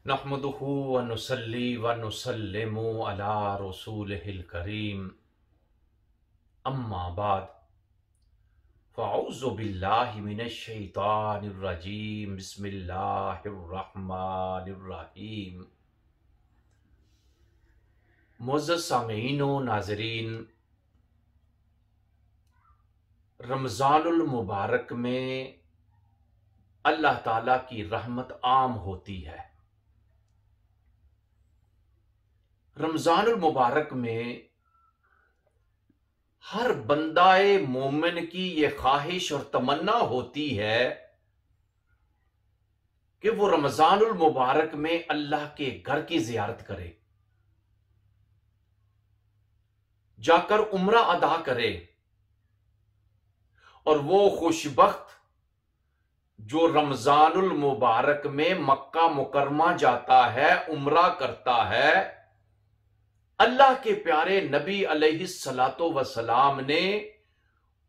नहमदुहु व नुसल्ली व नुसल्लिमु अला रसूलिहिल करीम, अम्मा बाद, फ़अऊज़ु बिल्लाहि मिनश शैतानिर रजीम, बिस्मिल्लाहिर रहमानिर रहीम। मुअज़्ज़ज़ सामीईन व नाज़रीन, रमज़ानुल मुबारक में अल्लाह ताला की रहमत आम होती है। रमज़ानुल मुबारक में हर बंदाए मोमिन की ये ख्वाहिश और तमन्ना होती है कि वो रमज़ानुल मुबारक में अल्लाह के घर की ज़ियारत करे, जाकर उम्रा अदा करे, और वो खुशबख्त जो रमज़ानुल मुबारक में मक्का मुकरमा जाता है, उम्रा करता है, अल्लाह के प्यारे नबी अलैहिस्सलातो वसलाम ने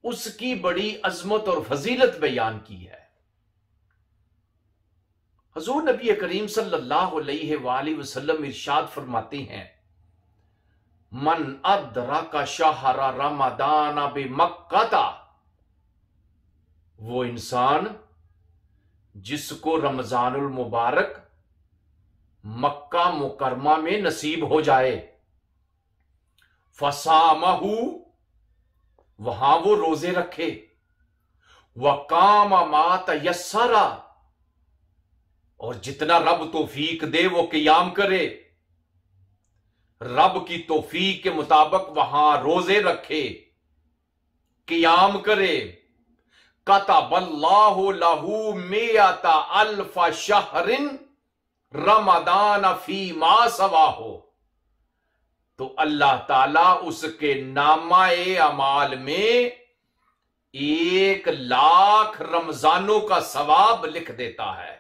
उसकी बड़ी अजमत और फजीलत बयान की है। हुजूर नबी करीम सल्लल्लाहु अलैहि वसल्लम इरशाद फरमाते हैं, मन अदरका शहर रमदान बिमक्का, वो इंसान जिसको रमजानुल मुबारक मक्का मुकरमा में नसीब हो जाए, फसामहू, वहां वो रोजे रखे, वकाम मा तयस्सरा, और जितना रब तौफीक दे वो क़ियाम करे, रब की तौफीक के मुताबिक वहां रोजे रखे, क़ियाम करे, कतबल्लाहु लहू मियता अल्फ शहरिन रमदान फी मा सवाहो, तो अल्लाह ताला उसके नामाए अमाल में 1,00,000 रमजानों का सवाब लिख देता है।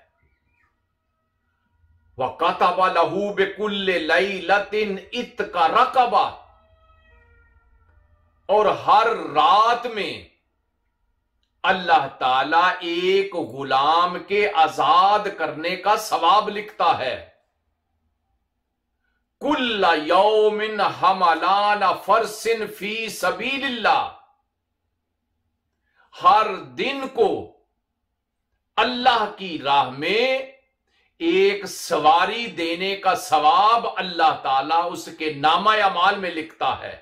व कतबा लहू बिकुल्ले लैलतिन इत्का रकबा, और हर रात में अल्लाह ताला एक गुलाम के आजाद करने का सवाब लिखता है। कुल्ला यौमिन हमलान फरसिन फी सबीलिल्लाह, हर दिन को अल्लाह की राह में एक सवारी देने का सवाब अल्लाह ताला उसके नामा अमाल में लिखता है।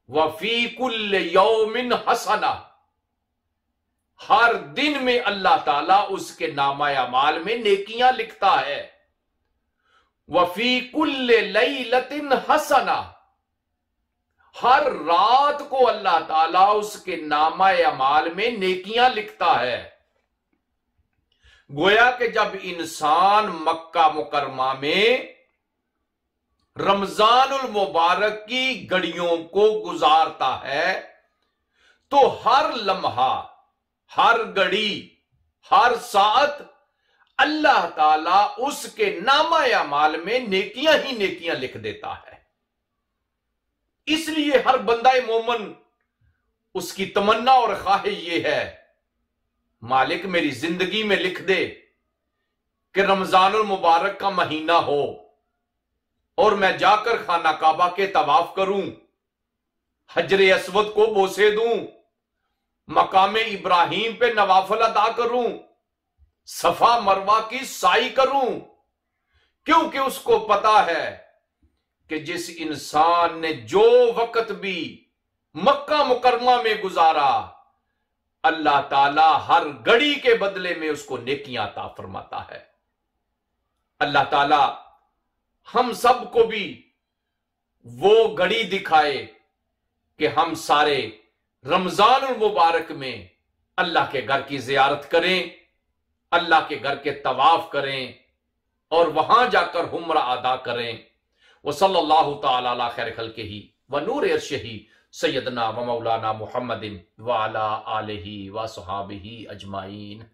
वफी कुल्ल यौमिन हसना, हर दिन में अल्लाह ताला उसके नामा अमाल में नेकियां लिखता है। वफी कुल्ले लैलतिन हसना, हर रात को अल्लाह ताला उसके नामा अमाल में नेकियां लिखता है। गोया कि जब इंसान मक्का मुकरमा में रमजानुल मुबारक की घड़ियों को गुजारता है, तो हर लम्हा, हर घड़ी, हर साथ अल्लाह ताला उसके नामा अमाल में नेकियां ही नेकियां लिख देता है। इसलिए हर बंदा मोमन उसकी तमन्ना और ख्वाहिश ये है, मालिक मेरी जिंदगी में लिख दे कि रमजानुल मुबारक का महीना हो और मैं जाकर खाना काबा के तवाफ करूं, हजरे अस्वद को बोसे दूं, मकामे इब्राहिम पे नवाफल अदा करूं, सफा मरवा की साई करूं, क्योंकि उसको पता है कि जिस इंसान ने जो वक्त भी मक्का मुकरमा में गुजारा, अल्लाह ताला हर घड़ी के बदले में उसको नेकियां अता फरमाता है। अल्लाह ताला हम सबको भी वो घड़ी दिखाए कि हम सारे रमजानुल मुबारक में अल्लाह के घर की जियारत करें, अल्लाह के घर के तवाफ करें और वहां जाकर उम्रा अदा करें। वो सल्लल्लाहु तआला अला खैर खल्क़िही व नूर अर्शिही सय्यदना व मौलाना मुहम्मदिन व अला आलिही व सहाबिही अजमाइन।